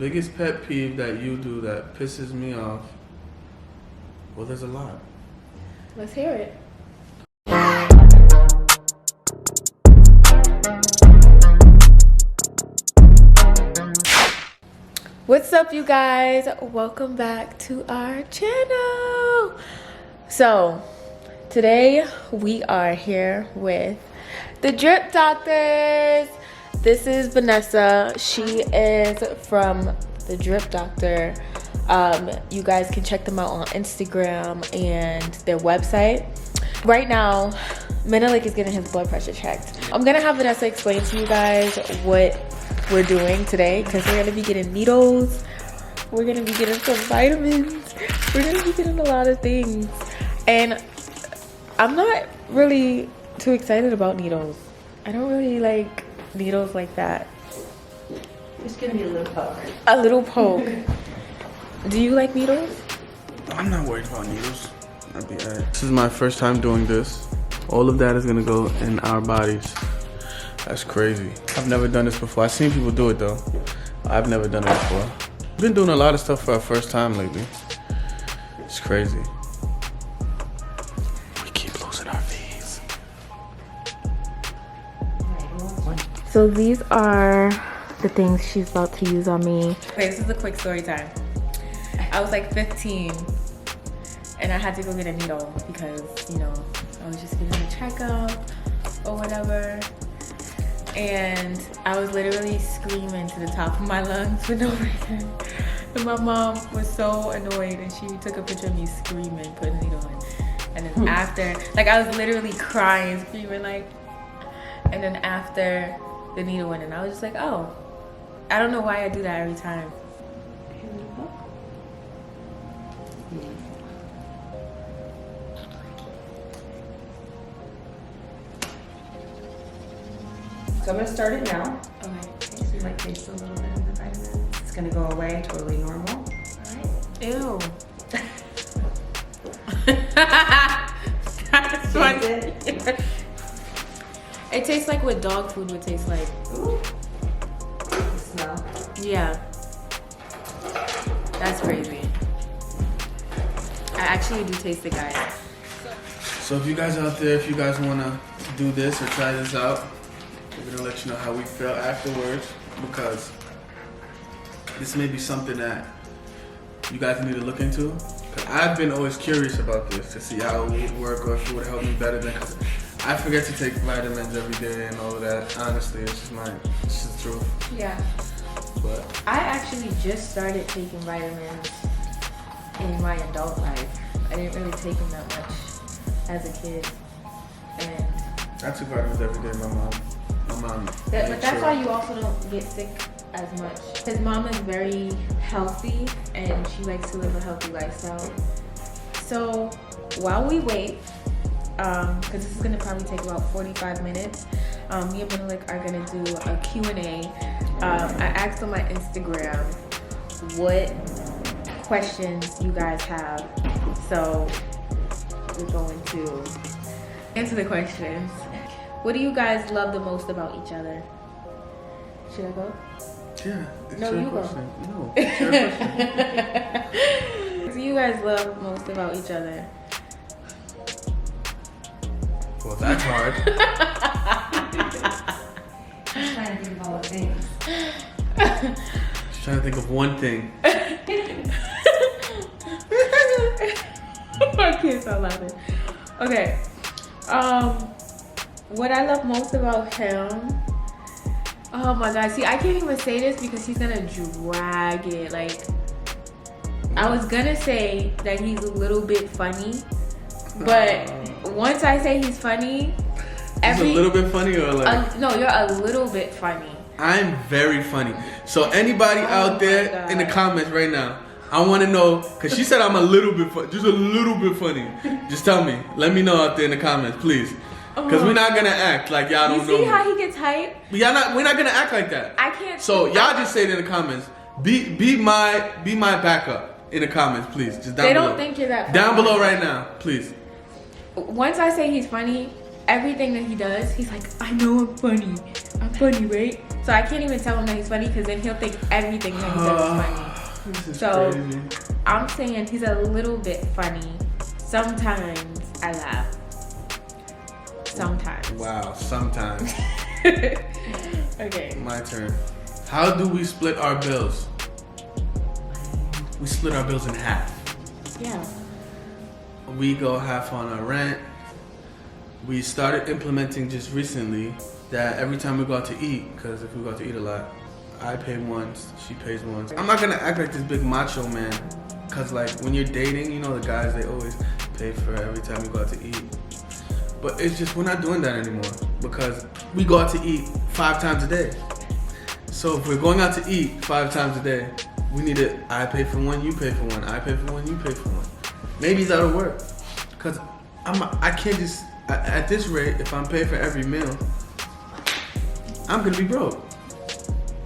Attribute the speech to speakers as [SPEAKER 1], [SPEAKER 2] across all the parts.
[SPEAKER 1] biggest pet peeve that you do that pisses me off. Well, there's a lot.
[SPEAKER 2] Let's hear it. What's up, you guys? Welcome back to our channel. So today we are here with the Drip Doctors. This is Vanessa. She is from the Drip Doctor. You guys can check them out on Instagram and their website. Right now, Menelik is getting his blood pressure checked. I'm gonna have Vanessa explain to you guys what we're doing today, because we're gonna be getting needles, we're gonna be getting some vitamins, we're gonna be getting a lot of things. And I'm not really too excited about needles. I don't really like needles like that.
[SPEAKER 3] It's gonna be a little poke.
[SPEAKER 2] A little poke. Do you like needles?
[SPEAKER 1] I'm not worried about needles. I'll be alright. This is my first time doing this. All of that is gonna go in our bodies. That's crazy. I've never done this before. I've seen people do it though. I've never done it before. Been doing a lot of stuff for our first time lately. It's crazy. We keep losing our fees.
[SPEAKER 2] So these are the things she's about to use on me. Okay, this is a quick story time. I was like 15 and I had to go get a needle because, you know, I was just getting a checkup or whatever. And I was literally screaming to the top of my lungs for no reason. And my mom was so annoyed and she took a picture of me screaming, putting the needle in. And then after, like I was literally crying, screaming like, and then after the needle went in, I was just like, oh, I don't know why I do that every time.
[SPEAKER 3] So I'm gonna start it now.
[SPEAKER 2] Okay.
[SPEAKER 3] So you might taste a little bit of the vitamin. It's gonna go away, totally normal. All right.
[SPEAKER 2] Ew. That's funny. It tastes like what dog food would taste like.
[SPEAKER 3] Ooh. The smell.
[SPEAKER 2] Yeah. That's crazy. I actually do taste it, guys.
[SPEAKER 1] So if you guys out there, if you guys wanna do this or try this out, we're gonna let you know how we feel afterwards, because this may be something that you guys need to look into. Cause I've been always curious about this to see how it would work or if it would help me better than, cause I forget to take vitamins every day and all of that. Honestly, it's just the truth.
[SPEAKER 2] Yeah.
[SPEAKER 1] But
[SPEAKER 2] I actually just started taking vitamins in my adult life. I didn't really take them that much as a kid. And
[SPEAKER 1] I took vitamins every day. My mom.
[SPEAKER 2] but that's why you also don't get sick as much. His mom is very healthy and she likes to live a healthy lifestyle. So while we wait, because this is gonna probably take about 45 minutes, me and Menelik are gonna do a Q&A. I asked on my Instagram what questions you guys have. So we're going to answer the questions. What do you guys love the most about each other? Should I go?
[SPEAKER 1] Yeah. It's
[SPEAKER 2] No,
[SPEAKER 1] your
[SPEAKER 2] you go.
[SPEAKER 1] question. No, it's your question.
[SPEAKER 2] What do you guys love most about each other?
[SPEAKER 1] Well, that's hard.
[SPEAKER 3] I'm trying to think of all the things.
[SPEAKER 1] Just trying to think of one thing.
[SPEAKER 2] I can't stop laughing. Okay. What I love most about him. Oh my god. See, I can't even say this because he's gonna drag it. Like, I was gonna say that he's a little bit funny, but once I say he's funny,
[SPEAKER 1] He's a little bit funny or like?
[SPEAKER 2] No, you're a little bit funny.
[SPEAKER 1] I'm very funny. So anybody out there
[SPEAKER 2] God.
[SPEAKER 1] in the comments right now, I want to know, because she said I'm a little bit just a little bit funny. Just tell me. Let me know out there in the comments, please. Because we're not going to act like y'all don't know
[SPEAKER 2] You see
[SPEAKER 1] me.
[SPEAKER 2] how he gets hype?
[SPEAKER 1] We're not going to act like that.
[SPEAKER 2] I can't.
[SPEAKER 1] So y'all just say it in the comments. Be my backup in the comments, please. Just down
[SPEAKER 2] They
[SPEAKER 1] below.
[SPEAKER 2] don't think you're that funny.
[SPEAKER 1] Down below right now, please.
[SPEAKER 2] Once I say he's funny, everything that he does, he's like, I know I'm funny. I'm funny, right? So I can't even tell him that he's funny because then he'll think everything that he says is funny.
[SPEAKER 1] This is
[SPEAKER 2] So
[SPEAKER 1] crazy.
[SPEAKER 2] I'm saying he's a little bit funny. Sometimes I laugh. Sometimes.
[SPEAKER 1] Wow, sometimes.
[SPEAKER 2] Okay.
[SPEAKER 1] My turn. How do we split our bills? We split our bills in half.
[SPEAKER 2] Yeah.
[SPEAKER 1] We go half on our rent. We started implementing just recently that every time we go out to eat, because if we go out to eat a lot, I pay once, she pays once. I'm not gonna act like this big macho man, because like when you're dating, you know the guys, they always pay for every time we go out to eat. But it's just, we're not doing that anymore because we go out to eat 5 times a day. So if we're going out to eat 5 times a day, we need to, I pay for one, you pay for one, I pay for one, you pay for one. Maybe that'll work. Because I can't just, at this rate, if I'm paying for every meal, I'm going to be broke.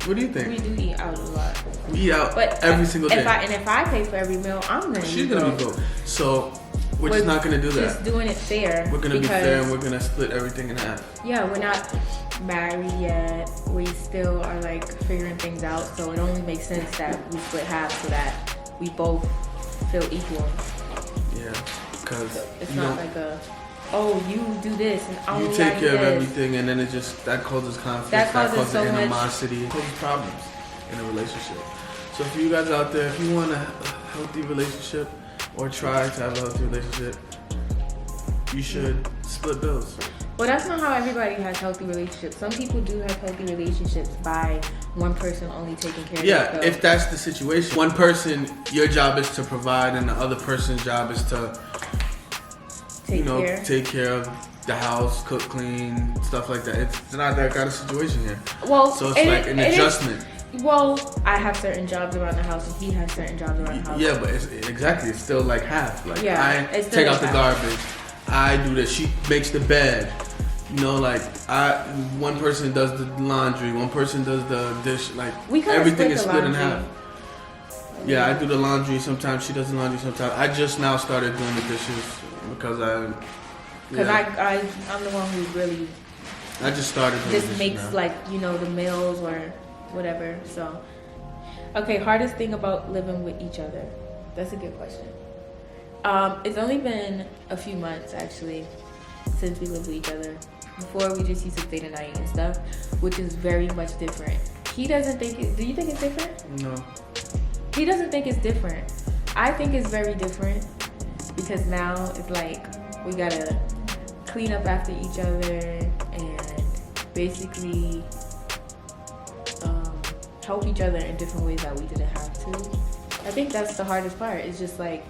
[SPEAKER 1] What do you think?
[SPEAKER 2] We do eat out a lot.
[SPEAKER 1] We eat out
[SPEAKER 2] But
[SPEAKER 1] every single day.
[SPEAKER 2] If I pay for every meal, I'm gonna
[SPEAKER 1] She's going to be broke. So we're just not going to do that.
[SPEAKER 2] Just doing it fair.
[SPEAKER 1] We're going to be fair and we're going to split everything in half.
[SPEAKER 2] Yeah, we're not married yet. We still are like figuring things out. So it only makes sense that we split half so that we both feel equal.
[SPEAKER 1] Yeah, because
[SPEAKER 2] So it's not like you do this and I
[SPEAKER 1] you
[SPEAKER 2] only
[SPEAKER 1] take
[SPEAKER 2] do
[SPEAKER 1] care of
[SPEAKER 2] this.
[SPEAKER 1] everything, and then it just that causes conflict,
[SPEAKER 2] That causes so much-
[SPEAKER 1] animosity, it causes problems in a relationship. So for you guys out there, if you want a healthy relationship or try to have a healthy relationship, you should split bills.
[SPEAKER 2] Well, that's not how everybody has healthy relationships. Some people do have healthy relationships by one person only taking care of
[SPEAKER 1] Yeah,
[SPEAKER 2] themselves.
[SPEAKER 1] if that's the situation. One person, your job is to provide, and the other person's job is to take care of the house, cook, clean, stuff like that. It's not that kind of situation here.
[SPEAKER 2] Well,
[SPEAKER 1] So it's like an adjustment.
[SPEAKER 2] Well, I have certain jobs around the house, and he has certain jobs around the house.
[SPEAKER 1] Yeah, but it's still like half. Like
[SPEAKER 2] Yeah,
[SPEAKER 1] I
[SPEAKER 2] it's still
[SPEAKER 1] take
[SPEAKER 2] like
[SPEAKER 1] out the
[SPEAKER 2] half.
[SPEAKER 1] garbage. I do this. She makes the bed. You know, like one person does the laundry, one person does the dish. Like
[SPEAKER 2] We kinda
[SPEAKER 1] everything
[SPEAKER 2] split
[SPEAKER 1] is
[SPEAKER 2] the
[SPEAKER 1] split in
[SPEAKER 2] laundry.
[SPEAKER 1] half. Yeah, I do the laundry sometimes. She does the laundry sometimes. I just now started doing the dishes because I'm the one who really I just started doing
[SPEAKER 2] just
[SPEAKER 1] dishes
[SPEAKER 2] makes
[SPEAKER 1] now.
[SPEAKER 2] like the meals or whatever. So, okay, hardest thing about living with each other. That's a good question. It's only been a few months actually since we lived with each other. Before we just used to stay the night and stuff, which is very much different. He doesn't think it. Do you think it's different?
[SPEAKER 1] No.
[SPEAKER 2] He doesn't think it's different. I think it's very different because now it's like we gotta clean up after each other and basically help each other in different ways that we didn't have to. I think that's the hardest part. It's just like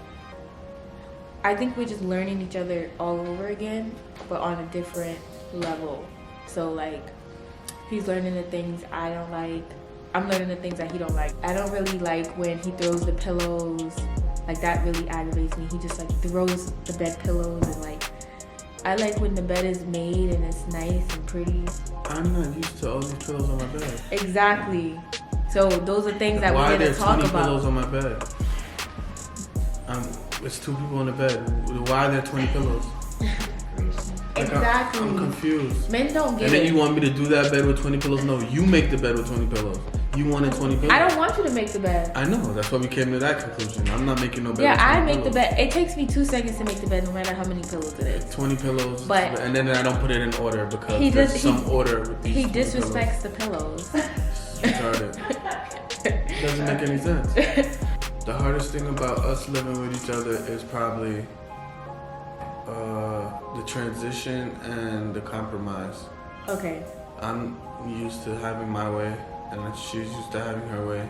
[SPEAKER 2] I think we're just learning each other all over again, but on a different level. So like he's learning the things I don't like. I'm learning the things that he don't like. I don't really like when he throws the pillows. Like that really aggravates me. He just like throws the bed pillows and like I like when the bed is made and it's nice and pretty.
[SPEAKER 1] I'm not used to all these pillows on my bed.
[SPEAKER 2] Exactly. So those are things that
[SPEAKER 1] Why
[SPEAKER 2] we're
[SPEAKER 1] are there
[SPEAKER 2] gonna talk
[SPEAKER 1] 20
[SPEAKER 2] about.
[SPEAKER 1] pillows on my bed? It's 2 people on the bed. Why are there 20 pillows? Like,
[SPEAKER 2] Exactly.
[SPEAKER 1] I'm confused.
[SPEAKER 2] Men don't get
[SPEAKER 1] And then
[SPEAKER 2] it.
[SPEAKER 1] you want me to do that bed with 20 pillows? No, you make the bed with 20 pillows. You wanted 20 pillows.
[SPEAKER 2] I don't want you to make the bed.
[SPEAKER 1] I know. That's why we came to that conclusion. I'm not making no bed.
[SPEAKER 2] Yeah,
[SPEAKER 1] with 20
[SPEAKER 2] I make the
[SPEAKER 1] pillows.
[SPEAKER 2] bed. It takes me 2 seconds to make the bed, no matter how many pillows it is.
[SPEAKER 1] 20 pillows.
[SPEAKER 2] But-
[SPEAKER 1] and then I don't put it in order because
[SPEAKER 2] He
[SPEAKER 1] there's
[SPEAKER 2] does-
[SPEAKER 1] some
[SPEAKER 2] he-
[SPEAKER 1] order with these
[SPEAKER 2] He
[SPEAKER 1] 20
[SPEAKER 2] disrespects the pillows.
[SPEAKER 1] pillows. Retarded. Doesn't make any sense. The hardest thing about us living with each other is probably the transition and the compromise.
[SPEAKER 2] Okay.
[SPEAKER 1] I'm used to having my way, and she's used to having her way.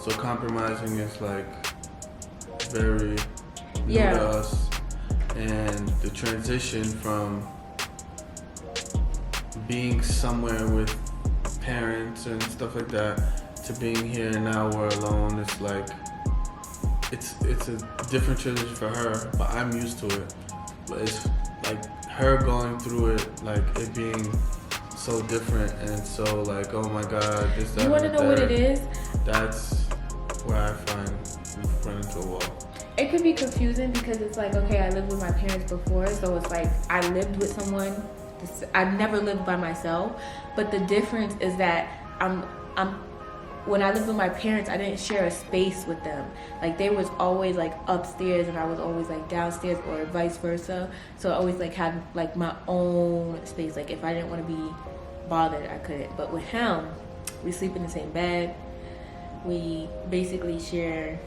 [SPEAKER 1] So compromising is like very new
[SPEAKER 2] Yeah.
[SPEAKER 1] to us, and the transition from being somewhere with parents and stuff like that to being here and now we're alone. It's like it's a different transition for her, but I'm used to it. But it's like her going through it, like it being so different and so like, oh my God, this, that,
[SPEAKER 2] You want to
[SPEAKER 1] and
[SPEAKER 2] know
[SPEAKER 1] the
[SPEAKER 2] what
[SPEAKER 1] third.
[SPEAKER 2] it is?
[SPEAKER 1] That's where I find we've run into a wall.
[SPEAKER 2] It could be confusing because it's like, okay, I lived with my parents before, so it's like I lived with someone. I've never lived by myself, but the difference is that I'm when I lived with my parents, I didn't share a space with them. Like they was always like upstairs and I was always like downstairs, or vice versa. So I always like had like my own space. Like if I didn't want to be bothered, I couldn't. But with him, we sleep in the same bed. We basically share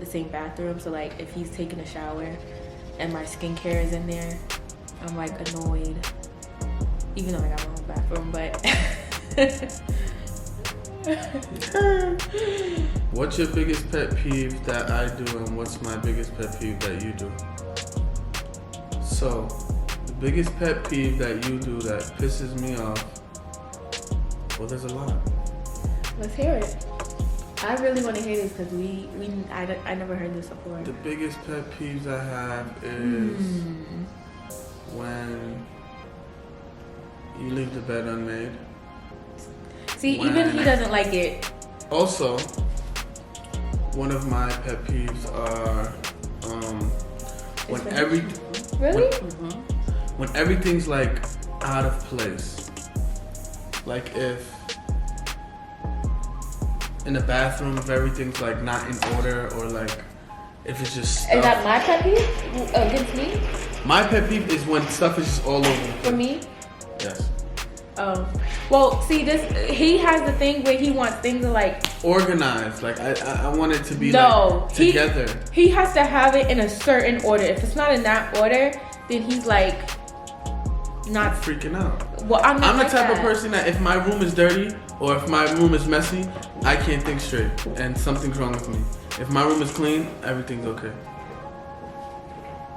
[SPEAKER 2] the same bathroom. So like if he's taking a shower and my skincare is in there, I'm like annoyed. Even though I got my own bathroom, but
[SPEAKER 1] What's your biggest pet peeve that I do, and what's my biggest pet peeve that you do? So, the biggest pet peeve that you do that pisses me off, well, there's a lot.
[SPEAKER 2] let's hear it. I really want to hear this because I never heard this before.
[SPEAKER 1] The biggest pet peeves I have is when you leave the bed unmade.
[SPEAKER 2] See, even he doesn't like it.
[SPEAKER 1] Also, one of my pet peeves are when
[SPEAKER 2] Really?
[SPEAKER 1] when everything's like out of place. Like if in the bathroom, if everything's like not in order, or like if it's just stuff.
[SPEAKER 2] Is that my pet peeve against me?
[SPEAKER 1] My pet peeve is when stuff is just all over.
[SPEAKER 2] For me?
[SPEAKER 1] Yes.
[SPEAKER 2] Well, see, he has the thing where he wants things to like
[SPEAKER 1] organized. Like I want it to be
[SPEAKER 2] like
[SPEAKER 1] together.
[SPEAKER 2] He has to have it in a certain order. If it's not in that order, then he's like not
[SPEAKER 1] freaking out.
[SPEAKER 2] Well, I'm
[SPEAKER 1] the type of person that if my room is dirty or if my room is messy, I can't think straight and something's wrong with me. If my room is clean, everything's okay.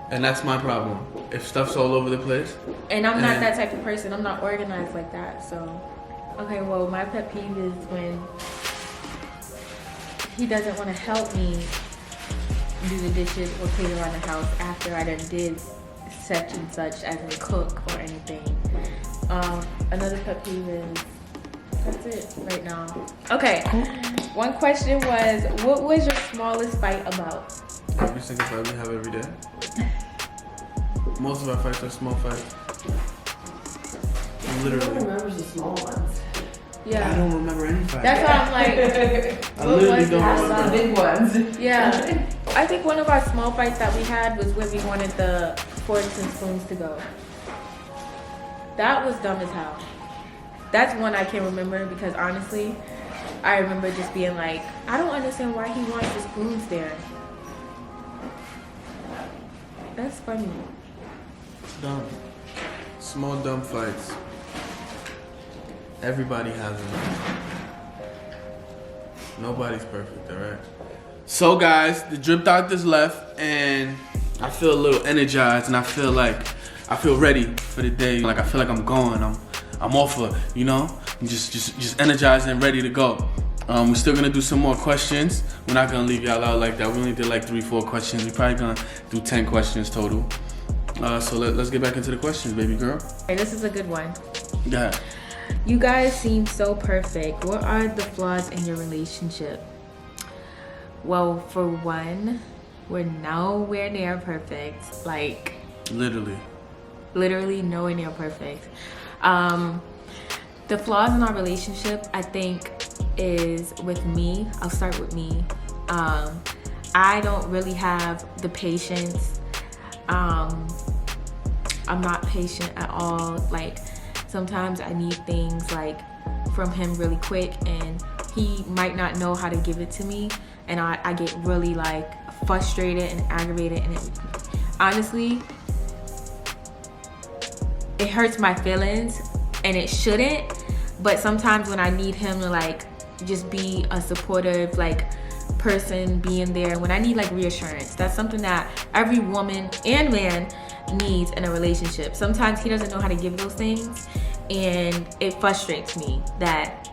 [SPEAKER 1] And that's my problem. If stuff's all over the place.
[SPEAKER 2] And I'm not that type of person. I'm not organized like that. So, okay, well, my pet peeve is when he doesn't want to help me do the dishes or clean around the house after I done did such and such, as in cook or anything. Another pet peeve is, that's it right now. Okay, one question was, what was your smallest fight about?
[SPEAKER 1] Every single fight we have every day. Most of our fights are small fights. Literally.
[SPEAKER 3] Who remembers the small ones?
[SPEAKER 2] Yeah.
[SPEAKER 1] I don't remember any fight.
[SPEAKER 2] That's why I'm like,
[SPEAKER 1] I literally don't remember.
[SPEAKER 3] The big ones.
[SPEAKER 2] Yeah. I think one of our small fights that we had was when we wanted the forks and spoons to go. That was dumb as hell. That's one I can remember because honestly, I remember just being like, I don't understand why he wants the spoons there. That's funny.
[SPEAKER 1] Dumb. Small dumb fights. Everybody has them. Nobody's perfect, alright? So guys, the drip doctor's left and I feel a little energized and I feel ready for the day. Like I feel like I'm going. I'm off of, you know? I'm just energized and ready to go. We're still gonna do some more questions. We're not gonna leave y'all out like that. We only did like 3-4 questions. We're probably gonna do 10 questions total. So let's get back into the questions, baby girl.
[SPEAKER 2] Okay, this is a good one.
[SPEAKER 1] Go ahead.
[SPEAKER 2] You guys seem so perfect. What are the flaws in your relationship? Well, for one, we're nowhere near perfect. Like,
[SPEAKER 1] Literally
[SPEAKER 2] nowhere near perfect. The flaws in our relationship, I think, is with me. I'll start with me. I don't really have the patience. I'm not patient at all. Like, sometimes I need things like from him really quick and he might not know how to give it to me, and I get really like frustrated and aggravated, and honestly, it hurts my feelings and it shouldn't, but sometimes when I need him to like just be a supportive like person, being there when I need like reassurance, that's something that every woman and man needs in a relationship. Sometimes he doesn't know how to give those things, and it frustrates me that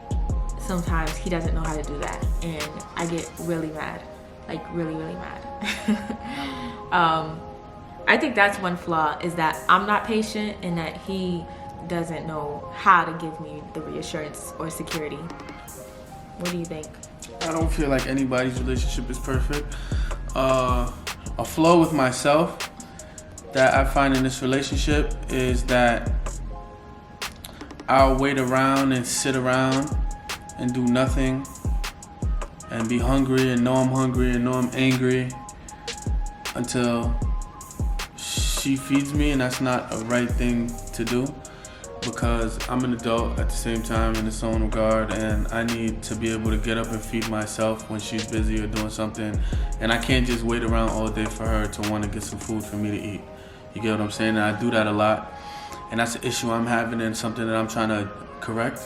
[SPEAKER 2] sometimes he doesn't know how to do that, and I get really mad, like really mad. I think that's one flaw, is that I'm not patient and that he doesn't know how to give me the reassurance or security. What do you think?
[SPEAKER 1] I don't feel like anybody's relationship is perfect. A flaw with myself that I find in this relationship is that I'll wait around and sit around and do nothing and be hungry and know I'm hungry and know I'm angry until she feeds me, and that's not a right thing to do because I'm an adult at the same time in its own regard, and I need to be able to get up and feed myself when she's busy or doing something, and I can't just wait around all day for her to want to get some food for me to eat. You get what I'm saying? And I do that a lot, and that's an issue I'm having and something that I'm trying to correct.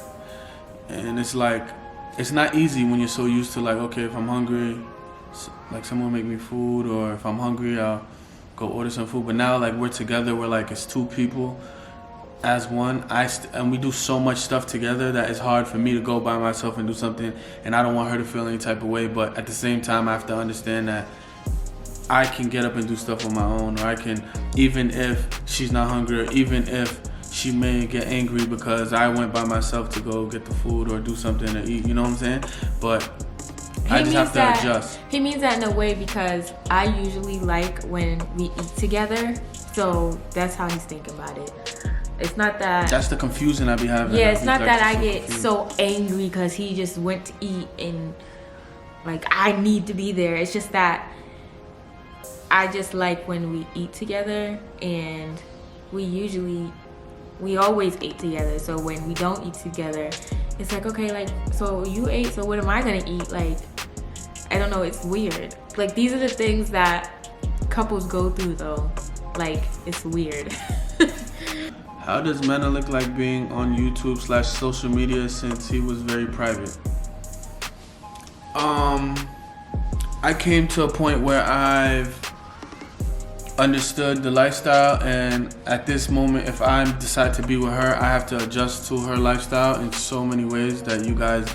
[SPEAKER 1] And it's like, it's not easy when you're so used to like, okay, if I'm hungry, like someone make me food, or if I'm hungry, I'll go order some food. But now like we're together, we're like, it's two people as one. And we do so much stuff together that it's hard for me to go by myself and do something, and I don't want her to feel any type of way. But at the same time, I have to understand that I can get up and do stuff on my own, or I can, even if she's not hungry, or even if she may get angry because I went by myself to go get the food or do something to eat, you know what I'm saying? But I just have to adjust.
[SPEAKER 2] He means that in a way because I usually like when we eat together, so that's how he's thinking about it. It's not that...
[SPEAKER 1] That's the confusion I be having.
[SPEAKER 2] Yeah, it's not that I get so angry because he just went to eat and like I need to be there. It's just that I just like when we eat together, and we always eat together. So when we don't eat together, it's like, okay, like, so you ate, so what am I gonna eat? Like, I don't know, it's weird. Like, these are the things that couples go through though. Like, it's weird.
[SPEAKER 1] How does Mena look like being on YouTube/social media since he was very private? I came to a point where I've understood the lifestyle, and at this moment, if I decide to be with her, I have to adjust to her lifestyle in so many ways that you guys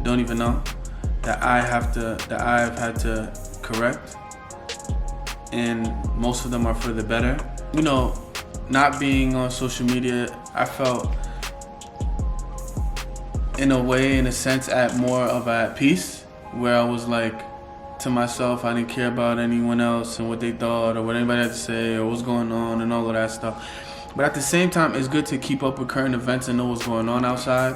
[SPEAKER 1] don't even know, that I've had to correct, and most of them are for the better. You know, not being on social media, I felt in a sense at more of at peace, where I was like to myself, I didn't care about anyone else and what they thought or what anybody had to say or what's going on and all of that stuff. But at the same time, it's good to keep up with current events and know what's going on outside.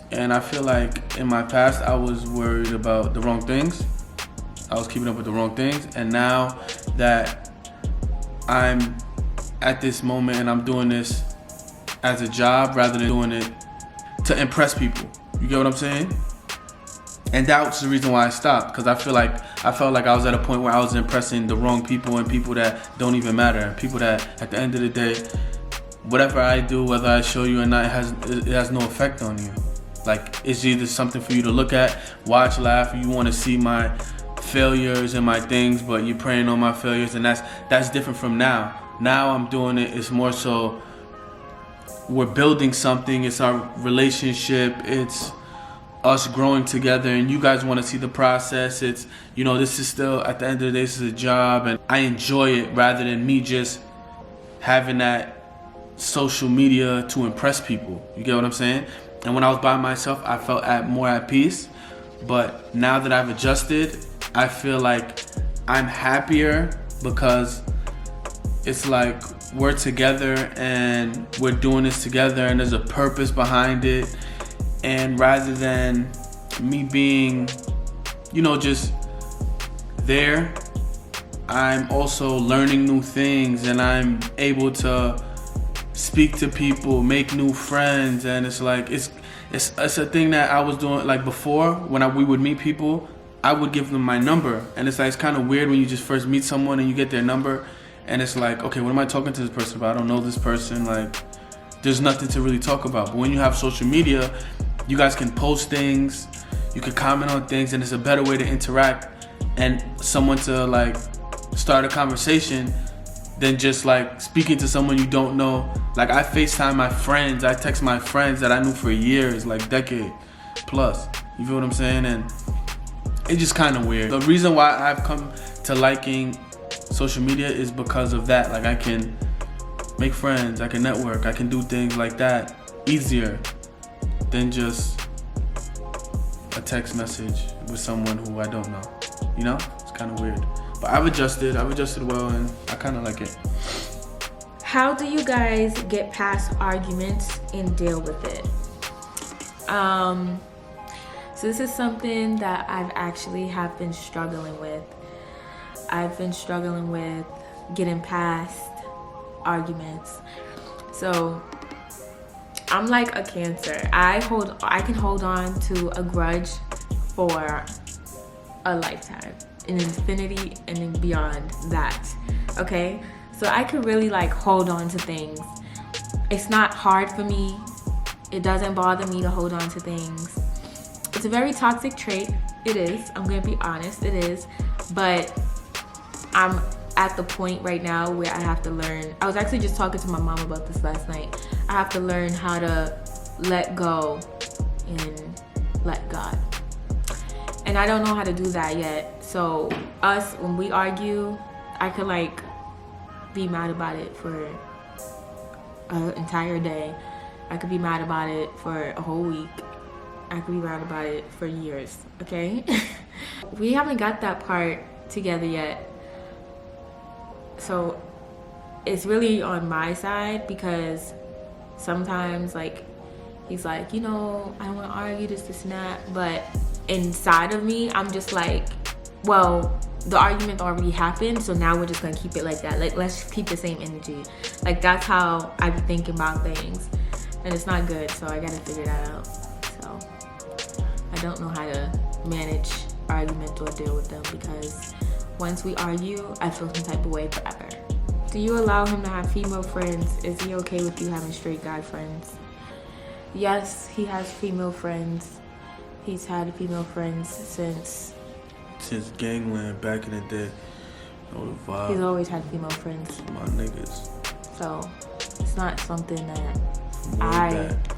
[SPEAKER 1] And I feel like in my past, I was worried about the wrong things. I was keeping up with the wrong things. And now that I'm at this moment and I'm doing this as a job rather than doing it to impress people, you get what I'm saying? And that's the reason why I stopped, because I felt like I was at a point where I was impressing the wrong people and people that don't even matter. People that at the end of the day, whatever I do, whether I show you or not, it has no effect on you. Like, it's either something for you to look at, watch, laugh, or you want to see my failures and my things, but you're preying on my failures, and that's different from now. Now I'm doing it, it's more so we're building something, it's our relationship, it's us growing together, and you guys want to see the process. It's, you know, this is still, at the end of the day, this is a job, and I enjoy it rather than me just having that social media to impress people. You get what I'm saying? And when I was by myself, I felt more at peace. But now that I've adjusted, I feel like I'm happier because it's like we're together and we're doing this together, and there's a purpose behind it. And rather than me being, you know, just there, I'm also learning new things, and I'm able to speak to people, make new friends. And it's like, it's a thing that I was doing, like before when we would meet people, I would give them my number. And it's like, it's kind of weird when you just first meet someone and you get their number, and it's like, okay, what am I talking to this person about? I don't know this person. Like, there's nothing to really talk about. But when you have social media, you guys can post things, you can comment on things, and it's a better way to interact and someone to like start a conversation than just like speaking to someone you don't know. Like, I FaceTime my friends, I text my friends that I knew for years, like decade plus. You feel what I'm saying? And it's just kind of weird. The reason why I've come to liking social media is because of that. Like, I can make friends, I can network, I can do things like that easier than just a text message with someone who I don't know. You know? It's kind of weird. But I've adjusted well, and I kind of like it.
[SPEAKER 2] How do you guys get past arguments and deal with it? So this is something that I've actually have been struggling with. I've been struggling with getting past arguments. So I'm like a Cancer. I can hold on to a grudge for a lifetime, an infinity and then beyond that. Okay? So I could really like hold on to things. It's not hard for me. It doesn't bother me to hold on to things. It's a very toxic trait. It is. I'm gonna be honest, it is. But I'm at the point right now where I have to learn. I was actually just talking to my mom about this last night. I have to learn how to let go and let God. And I don't know how to do that yet. So us, when we argue, I could like be mad about it for an entire day. I could be mad about it for a whole week. I could be mad about it for years, okay? We haven't got that part together yet. So it's really on my side because sometimes like he's like, you know, I don't want to argue this and that. But inside of me, I'm just like, well, the argument already happened, so now we're just gonna keep it like that. Like, let's keep the same energy. Like, that's how I be thinking about things. And it's not good, so I gotta figure that out. So I don't know how to manage arguments or deal with them because once we argue, I feel some type of way forever. Do you allow him to have female friends? Is he okay with you having straight guy friends? Yes, he has female friends. He's had female friends since
[SPEAKER 1] gangland back in the day. Know the vibe.
[SPEAKER 2] He's always had female friends.
[SPEAKER 1] My niggas.
[SPEAKER 2] So it's not something that
[SPEAKER 1] Way
[SPEAKER 2] I
[SPEAKER 1] back.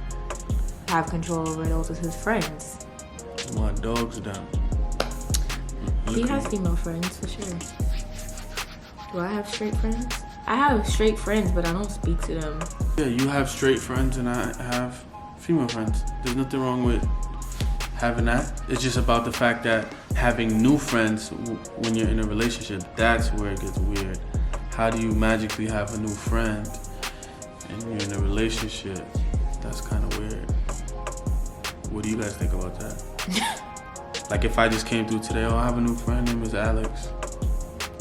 [SPEAKER 2] have control over. Those are his friends.
[SPEAKER 1] My dogs down.
[SPEAKER 2] He has female friends for sure. Do I have straight friends? I have straight friends, but I don't speak to them.
[SPEAKER 1] Yeah, you have straight friends and I have female friends. There's nothing wrong with having that. It's just about the fact that having new friends when you're in a relationship, that's where it gets weird. How do you magically have a new friend and you're in a relationship? That's kind of weird. What do you guys think about that? Like if I just came through today, oh, I have a new friend, name is Alex.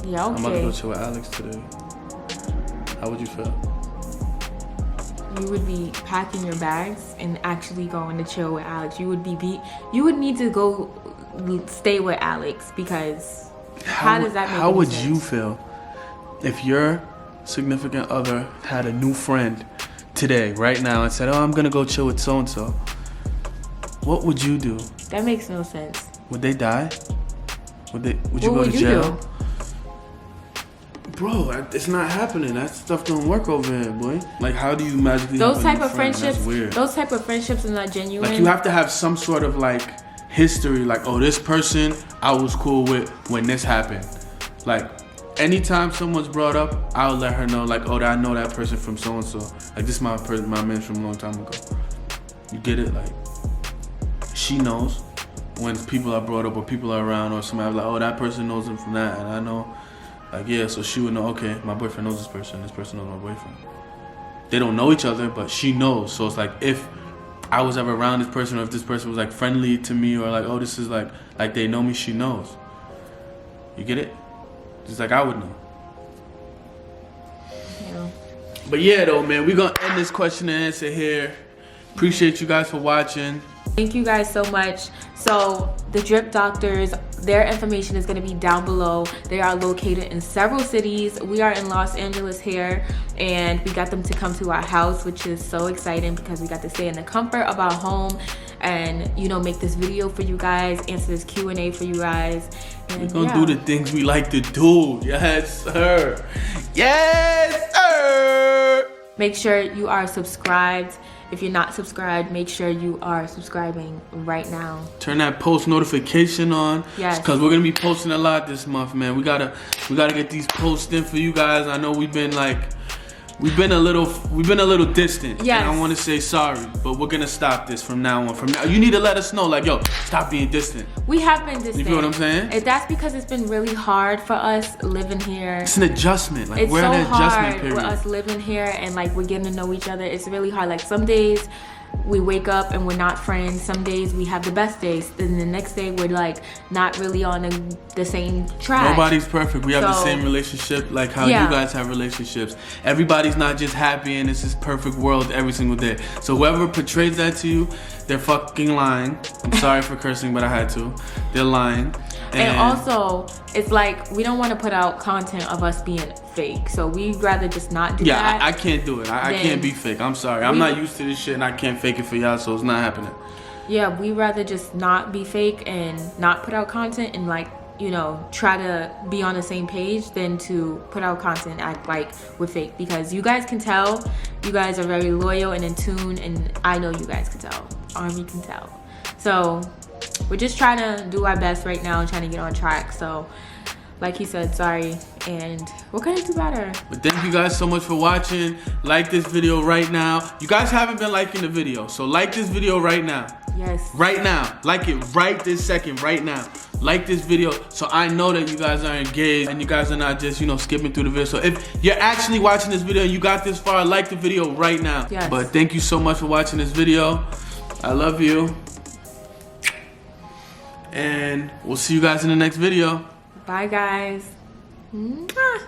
[SPEAKER 2] Yeah, okay.
[SPEAKER 1] I'm about to go chill with Alex today. How would you feel?
[SPEAKER 2] You would be packing your bags and actually going to chill with Alex. You would you would need to go stay with Alex because how does that make
[SPEAKER 1] How
[SPEAKER 2] any
[SPEAKER 1] would
[SPEAKER 2] sense?
[SPEAKER 1] you feel if your significant other had a new friend today, right now, and said, oh, I'm gonna go chill with so-and-so? What would you do?
[SPEAKER 2] That makes no sense.
[SPEAKER 1] Would they die? Would you
[SPEAKER 2] What
[SPEAKER 1] go
[SPEAKER 2] would
[SPEAKER 1] to
[SPEAKER 2] you
[SPEAKER 1] jail?
[SPEAKER 2] do?
[SPEAKER 1] Bro, it's not happening. That stuff don't work over here, boy. Like, how do you magically
[SPEAKER 2] Those
[SPEAKER 1] have a
[SPEAKER 2] type
[SPEAKER 1] new
[SPEAKER 2] of
[SPEAKER 1] friend?
[SPEAKER 2] friendships,
[SPEAKER 1] That's weird.
[SPEAKER 2] those type of friendships are not genuine.
[SPEAKER 1] Like, you have to have some sort of, like, history. Like, oh, this person I was cool with when this happened. Like, anytime someone's brought up, I'll let her know, like, oh, I know that person from so-and-so. Like, this is my man from a long time ago. You get it? Like, she knows when people are brought up or people are around or somebody like, oh, that person knows him from that. And I know, like, yeah, so she would know, okay, my boyfriend knows this person knows my boyfriend. They don't know each other, but she knows. So it's like, if I was ever around this person or if this person was like friendly to me or like, oh, this is like they know me, she knows. You get it? Just like I would know.
[SPEAKER 2] Yeah.
[SPEAKER 1] But yeah, though, man, we're going to end this question and answer here. Appreciate you guys for watching.
[SPEAKER 2] Thank you guys so much. So the Drip Doctors, their information is going to be down below. They are located in several cities. We are in Los Angeles here, and we got them to come to our house, which is so exciting because we got to stay in the comfort of our home and, you know, make this video for you guys, answer this Q&A for you guys. And
[SPEAKER 1] We're gonna do the things we like to do. Yes, sir. Yes, sir.
[SPEAKER 2] Make sure you are subscribed. If you're not subscribed, make sure you are subscribing right now.
[SPEAKER 1] Turn that post notification on.
[SPEAKER 2] Yes.
[SPEAKER 1] Because we're gonna be posting a lot this month, man. We gotta get these posts in for you guys. I know we've been a little distant.
[SPEAKER 2] Yes.
[SPEAKER 1] And I want to say sorry, but we're gonna stop this from now on. From now, you need to let us know, like, yo, stop being distant.
[SPEAKER 2] We have been distant.
[SPEAKER 1] You feel what I'm saying?
[SPEAKER 2] That's because it's been really hard for us living here.
[SPEAKER 1] It's an adjustment. Like,
[SPEAKER 2] It's
[SPEAKER 1] we're
[SPEAKER 2] so
[SPEAKER 1] in an adjustment
[SPEAKER 2] hard
[SPEAKER 1] period.
[SPEAKER 2] with us living here and like we're getting to know each other. It's really hard. Like some days we wake up and we're not friends. Some days we have the best days, then the next day we're like not really on the same track.
[SPEAKER 1] Nobody's perfect. We have the
[SPEAKER 2] So,
[SPEAKER 1] same relationship like how
[SPEAKER 2] yeah.
[SPEAKER 1] you guys have relationships. Everybody's not just happy and it's this perfect world every single day. So whoever portrays that to you, they're fucking lying. I'm sorry for cursing, but I had to. They're lying.
[SPEAKER 2] And also, it's like we don't want to put out content of us being fake, so we'd rather just not do that.
[SPEAKER 1] Yeah, I can't do it. I can't be fake. I'm sorry. I'm not used to this shit and I can't fake it for y'all, so it's not happening.
[SPEAKER 2] Yeah, we'd rather just not be fake and not put out content and like, you know, try to be on the same page than to put out content and act like we're fake, because you guys can tell. You guys are very loyal and in tune, and I know you guys can tell. Army can tell. So we're just trying to do our best right now and trying to get on track. So like he said, sorry, and we're gonna do better.
[SPEAKER 1] But thank you guys so much for watching. Like this video right now. You guys haven't been liking the video, so like this video right now.
[SPEAKER 2] Yes.
[SPEAKER 1] Right now. Like it right this second, right now. Like this video so I know that you guys are engaged and you guys are not just, you know, skipping through the video. So if you're actually watching this video and you got this far, like the video right now.
[SPEAKER 2] Yes.
[SPEAKER 1] But thank you so much for watching this video. I love you. And we'll see you guys in the next video.
[SPEAKER 2] Bye, guys. Mwah.